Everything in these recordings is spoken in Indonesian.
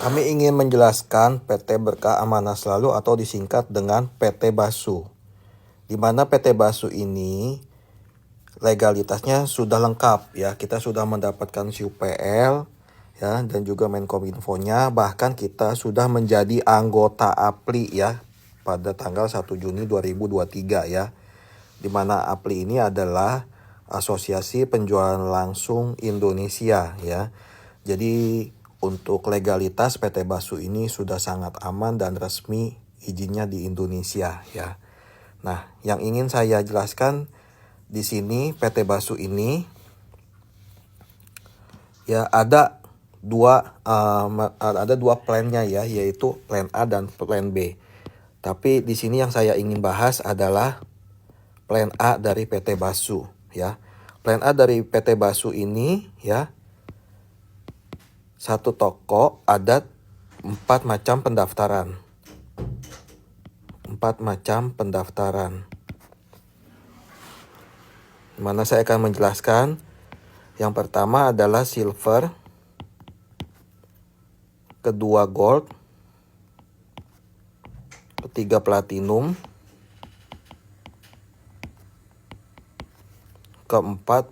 Kami ingin menjelaskan PT Berkah Amanah Selalu atau disingkat dengan PT Basu. Di mana PT Basu ini legalitasnya sudah lengkap ya. Kita sudah mendapatkan SUPL ya dan juga Menkominfo-nya, bahkan kita sudah menjadi anggota APLI ya pada tanggal 1 Juni 2023 ya. Di mana APLI ini adalah Asosiasi Penjualan Langsung Indonesia ya. Jadi untuk legalitas PT Basu ini sudah sangat aman dan resmi izinnya di Indonesia ya. Nah, yang ingin saya jelaskan di sini PT Basu ini ya ada dua plannya ya, yaitu plan A dan plan B. Tapi di sini yang saya ingin bahas adalah plan A dari PT Basu ya. Plan A dari PT Basu ini ya, satu toko ada 4 macam pendaftaran. 4 macam pendaftaran. Mana saya akan menjelaskan. Yang pertama adalah silver, kedua gold, ketiga platinum, keempat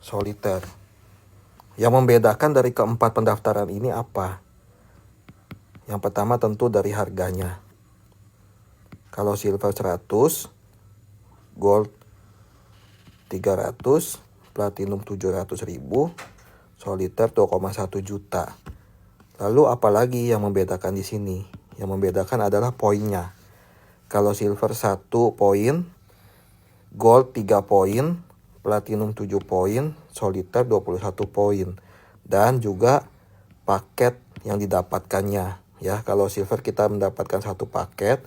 soliter. Yang membedakan dari keempat pendaftaran ini apa? Yang pertama tentu dari harganya. Kalau silver 100, gold 300, platinum 700 ribu, soliter 2,1 juta. Lalu apalagi yang membedakan di sini? Yang membedakan adalah poinnya. Kalau silver 1 poin, gold 3 poin, platinum 7 poin, soliter 21 poin. Dan juga paket yang didapatkannya. Ya, kalau silver kita mendapatkan 1 paket,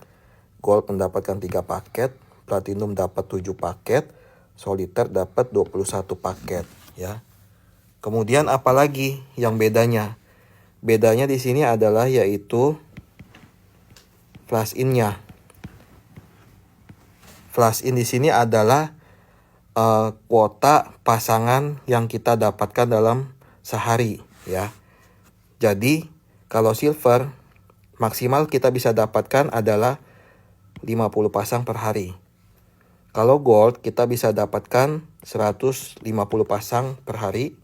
gold mendapatkan 3 paket, platinum dapat 7 paket, soliter dapat 21 paket ya. Kemudian apalagi yang bedanya? Bedanya di sini adalah yaitu flash in-nya. Flash in di sini adalah kuota pasangan yang kita dapatkan dalam sehari ya. Jadi kalau silver maksimal kita bisa dapatkan adalah 50 pasang per hari. Kalau gold kita bisa dapatkan 150 pasang per hari.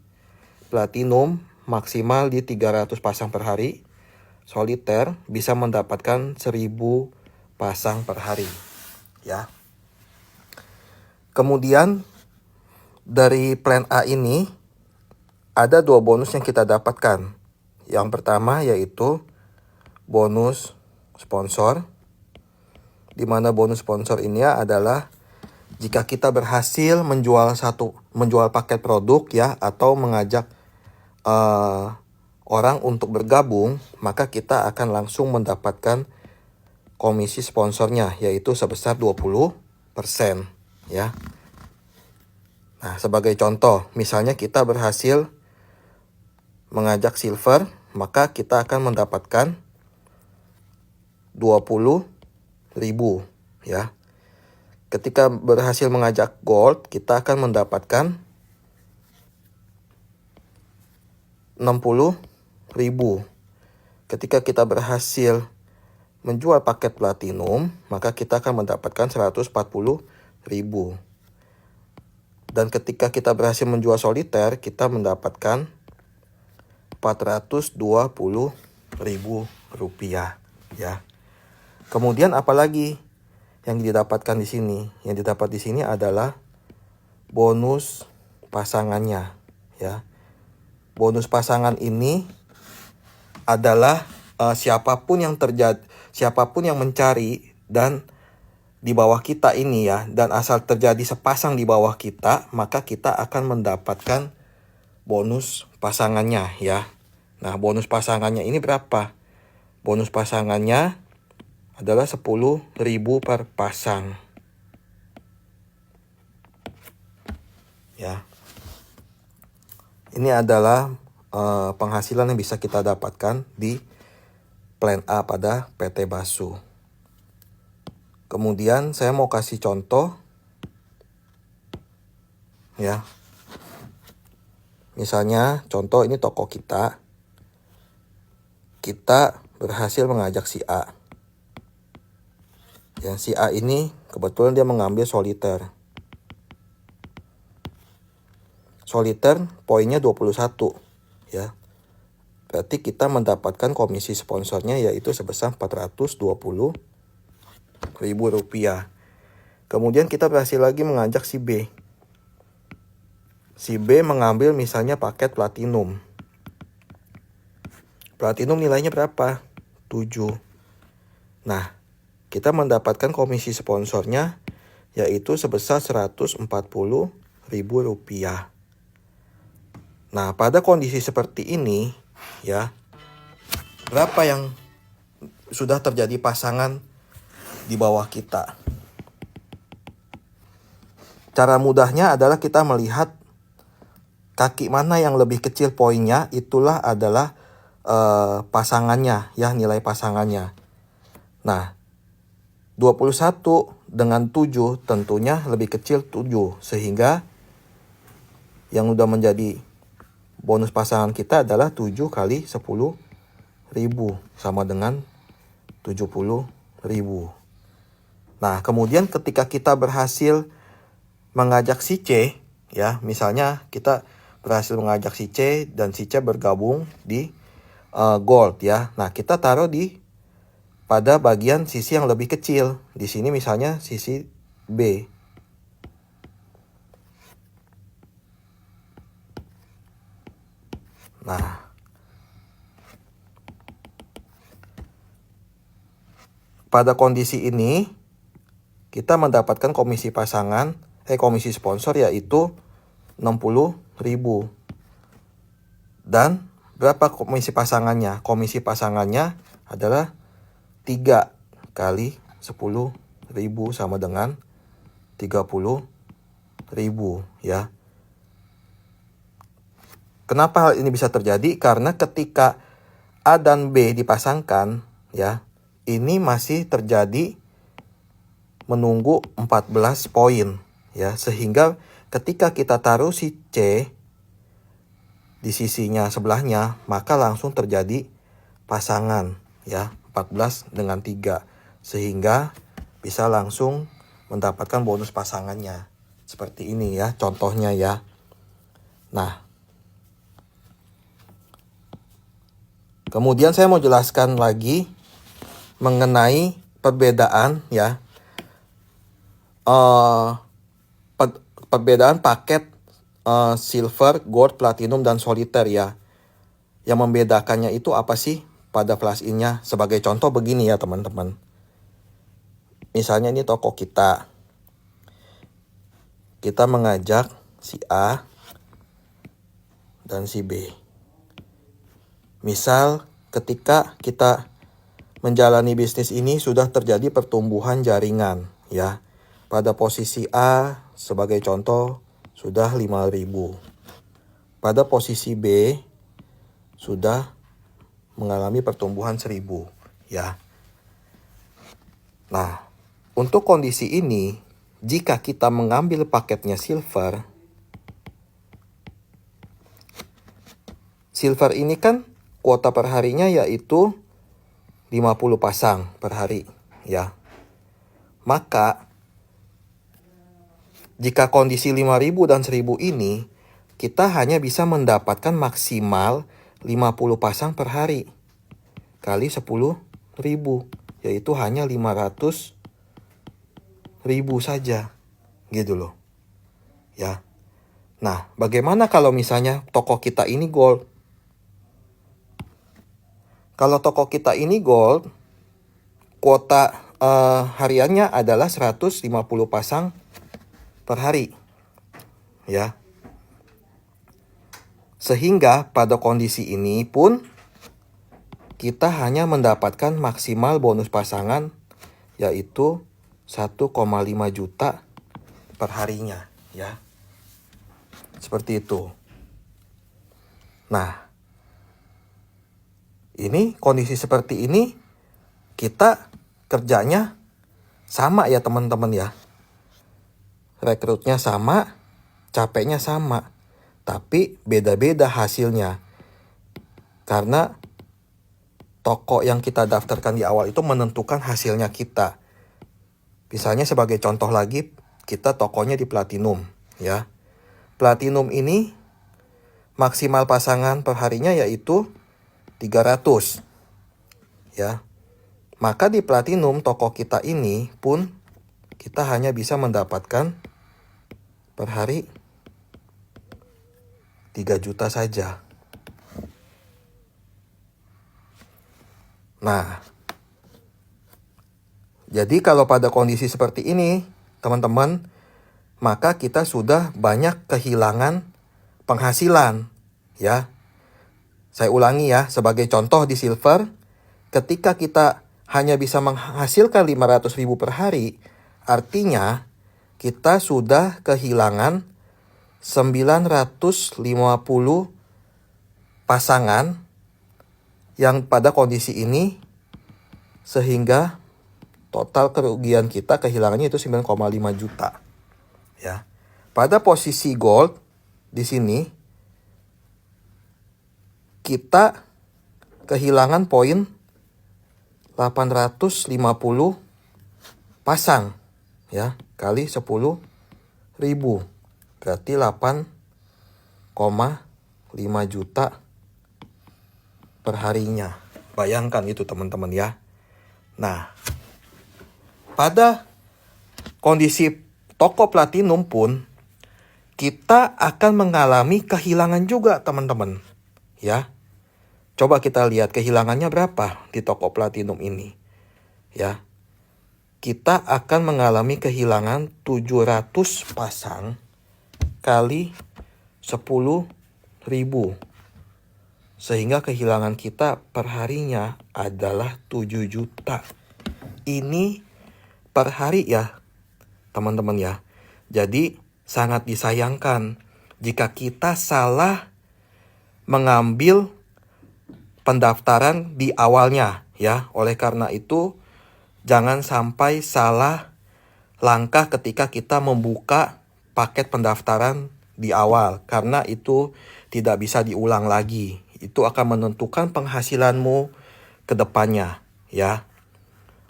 Platinum maksimal di 300 pasang per hari. Soliter bisa mendapatkan 1000 pasang per hari ya. Kemudian dari plan A ini ada 2 bonus yang kita dapatkan. Yang pertama yaitu bonus sponsor, di mana bonus sponsor ini adalah jika kita berhasil menjual paket produk ya, atau mengajak orang untuk bergabung, maka kita akan langsung mendapatkan komisi sponsornya, yaitu sebesar 20% ya. Nah, sebagai contoh, misalnya kita berhasil mengajak silver, maka kita akan mendapatkan 20.000 ya. Ketika berhasil mengajak gold, kita akan mendapatkan 60.000. Ketika kita berhasil menjual paket platinum, maka kita akan mendapatkan 140.000. Dan ketika kita berhasil menjual soliter, kita mendapatkan 420.000 rupiah ya. Kemudian apalagi yang didapatkan di sini? Yang didapat di sini adalah bonus pasangannya ya. Bonus pasangan ini adalah siapapun yang mencari dan di bawah kita ini ya, dan asal terjadi sepasang di bawah kita, maka kita akan mendapatkan bonus pasangannya ya. Nah, bonus pasangannya ini berapa? Bonus pasangannya adalah 10.000 per pasang ya. Ini adalah penghasilan yang bisa kita dapatkan di plan A pada PT Basu. Kemudian saya mau kasih contoh ya. Misalnya contoh ini toko kita. kita berhasil mengajak si A. Yang si A ini kebetulan dia mengambil soliter. Soliter poinnya 21 ya. Berarti kita mendapatkan komisi sponsornya yaitu sebesar Rp420.000. Kemudian kita berhasil lagi mengajak si B. Si B mengambil misalnya paket platinum. Platinum nilainya berapa? 7. Nah, kita mendapatkan komisi sponsornya yaitu sebesar Rp140.000. Nah, pada kondisi seperti ini ya, berapa yang sudah terjadi pasangan di bawah kita? Cara mudahnya adalah kita melihat kaki mana yang lebih kecil poinnya, itulah adalah pasangannya ya, nilai pasangannya. Nah, 21 dengan 7 tentunya lebih kecil 7, sehingga yang udah menjadi bonus pasangan kita adalah 7 kali 10.000 sama dengan 70.000. Nah, kemudian ketika kita berhasil mengajak si C, ya, misalnya kita berhasil mengajak si C dan si C bergabung di gold ya. Nah, kita taruh pada bagian sisi yang lebih kecil. Di sini misalnya sisi B. Nah, pada kondisi ini kita mendapatkan komisi komisi sponsor yaitu 60.000. Dan berapa komisi pasangannya? Komisi pasangannya adalah 3 kali 10.000 sama dengan 30.000 ya. Kenapa hal ini bisa terjadi? Karena ketika A dan B dipasangkan ya, ini masih terjadi menunggu 14 poin ya, sehingga ketika kita taruh si C di sisinya sebelahnya, maka langsung terjadi pasangan ya, 14 dengan 3, sehingga bisa langsung mendapatkan bonus pasangannya. Seperti ini ya contohnya ya. Nah, kemudian saya mau jelaskan lagi mengenai perbedaan ya, perbedaan paket silver, gold, platinum, dan soliter ya. Yang membedakannya itu apa sih pada flash in-nya? Sebagai contoh begini ya teman-teman. Misalnya ini toko kita. Kita mengajak si A dan si B. Misal ketika kita menjalani bisnis ini sudah terjadi pertumbuhan jaringan ya. Pada posisi A sebagai contoh sudah 5.000. Pada posisi B sudah mengalami pertumbuhan 1.000 ya. Nah, untuk kondisi ini jika kita mengambil paketnya silver ini kan kuota per harinya yaitu 50 pasang per hari ya. Maka jika kondisi 5.000 dan 1.000 ini, kita hanya bisa mendapatkan maksimal 50 pasang per hari kali 10.000, yaitu hanya 500.000 saja gitu loh ya. Nah, bagaimana kalau misalnya toko kita ini gold? Kalau toko kita ini gold, kuota hariannya adalah 150 pasang per hari ya. Sehingga pada kondisi ini pun kita hanya mendapatkan maksimal bonus pasangan yaitu 1,5 juta per harinya ya. Seperti itu. Nah, ini kondisi seperti ini kita kerjanya sama ya teman-teman ya. Rekrutnya sama, capeknya sama, tapi beda-beda hasilnya. Karena toko yang kita daftarkan di awal itu menentukan hasilnya kita. Misalnya sebagai contoh lagi, kita tokonya di Platinum, ya. Platinum ini maksimal pasangan per harinya yaitu 300, ya. Maka di Platinum toko kita ini pun kita hanya bisa mendapatkan per hari 3 juta saja. Nah, jadi kalau pada kondisi seperti ini, teman-teman, maka kita sudah banyak kehilangan penghasilan, ya. Saya ulangi ya, sebagai contoh di silver, ketika kita hanya bisa menghasilkan 500.000 per hari, artinya kita sudah kehilangan 950 pasangan yang pada kondisi ini, sehingga total kerugian kita kehilangannya itu 9,5 juta. Ya. Pada posisi gold di sini kita kehilangan poin 850 pasang, ya, kali 10.000. Berarti 8,5 juta per harinya. Bayangkan itu teman-teman ya. Nah, pada kondisi toko Platinum pun kita akan mengalami kehilangan juga teman-teman. Ya. Coba kita lihat kehilangannya berapa di toko Platinum ini. Ya. Kita akan mengalami kehilangan 700 pasang kali 10.000. Sehingga kehilangan kita per harinya adalah 7 juta. Ini per hari ya, teman-teman ya. Jadi sangat disayangkan jika kita salah mengambil pendaftaran di awalnya ya. Oleh karena itu, jangan sampai salah langkah ketika kita membuka paket pendaftaran di awal. Karena itu tidak bisa diulang lagi. Itu akan menentukan penghasilanmu ke depannya, ya.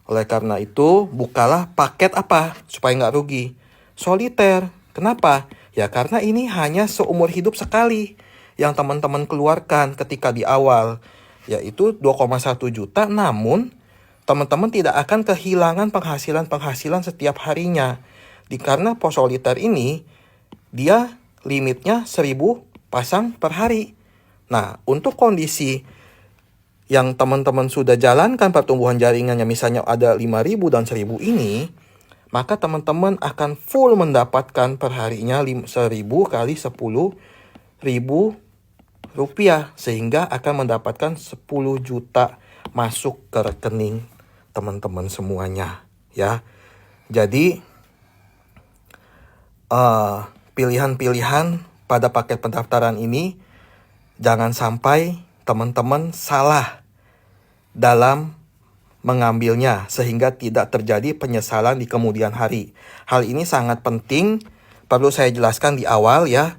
Oleh karena itu, bukalah paket apa supaya nggak rugi. Soliter. Kenapa? Ya karena ini hanya seumur hidup sekali yang teman-teman keluarkan ketika di awal, yaitu 2,1 juta. Namun, teman-teman tidak akan kehilangan penghasilan setiap harinya. Karena pos soliter ini, dia limitnya 1.000 pasang per hari. Nah, untuk kondisi yang teman-teman sudah jalankan pertumbuhan jaringannya, misalnya ada 5.000 dan 1.000 ini, maka teman-teman akan full mendapatkan per harinya 1.000 kali 10.000 rupiah, sehingga akan mendapatkan 10 juta masuk ke rekening teman-teman semuanya, ya. Jadi pilihan-pilihan pada paket pendaftaran ini jangan sampai teman-teman salah dalam mengambilnya sehingga tidak terjadi penyesalan di kemudian hari. Hal ini sangat penting, perlu saya jelaskan di awal ya,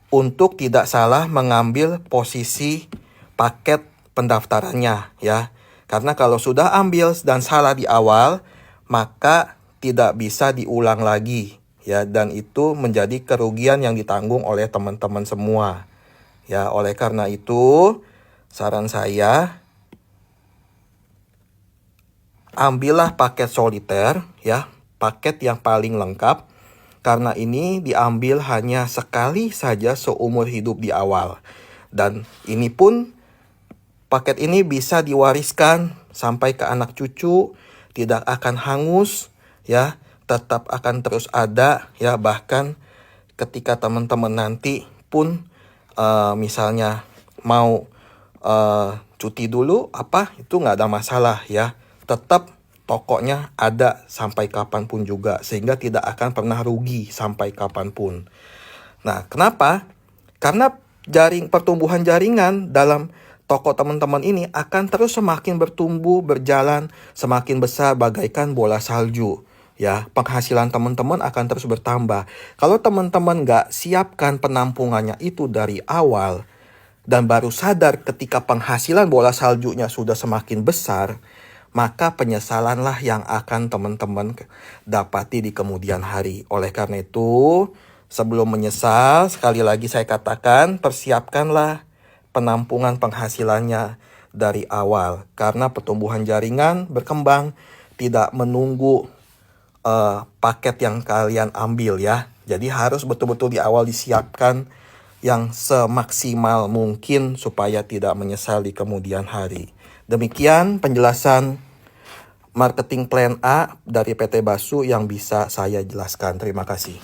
untuk tidak salah mengambil posisi paket pendaftarannya ya. Karena kalau sudah ambil dan salah di awal, maka tidak bisa diulang lagi ya, dan itu menjadi kerugian yang ditanggung oleh teman-teman semua. Ya, oleh karena itu, saran saya, ambillah paket soliter, ya, paket yang paling lengkap, karena ini diambil hanya sekali saja seumur hidup di awal. Dan ini pun, paket ini bisa diwariskan sampai ke anak cucu, tidak akan hangus, ya, tetap akan terus ada, ya, bahkan ketika teman-teman nanti pun misalnya mau cuti dulu itu nggak ada masalah ya, tetap tokonya ada sampai kapanpun juga, sehingga tidak akan pernah rugi sampai kapanpun. Nah, kenapa? Karena pertumbuhan jaringan dalam toko teman-teman ini akan terus semakin bertumbuh, berjalan semakin besar bagaikan bola salju. Ya, penghasilan teman-teman akan terus bertambah. Kalau teman-teman nggak siapkan penampungannya itu dari awal, dan baru sadar ketika penghasilan bola saljunya sudah semakin besar, maka penyesalanlah yang akan teman-teman dapati di kemudian hari. Oleh karena itu, sebelum menyesal, sekali lagi saya katakan, persiapkanlah penampungan penghasilannya dari awal. Karena pertumbuhan jaringan berkembang tidak menunggu paket yang kalian ambil ya. Jadi harus betul-betul di awal disiapkan yang semaksimal mungkin supaya tidak menyesal di kemudian hari. Demikian penjelasan marketing plan A dari PT Basu yang bisa saya jelaskan. Terima kasih.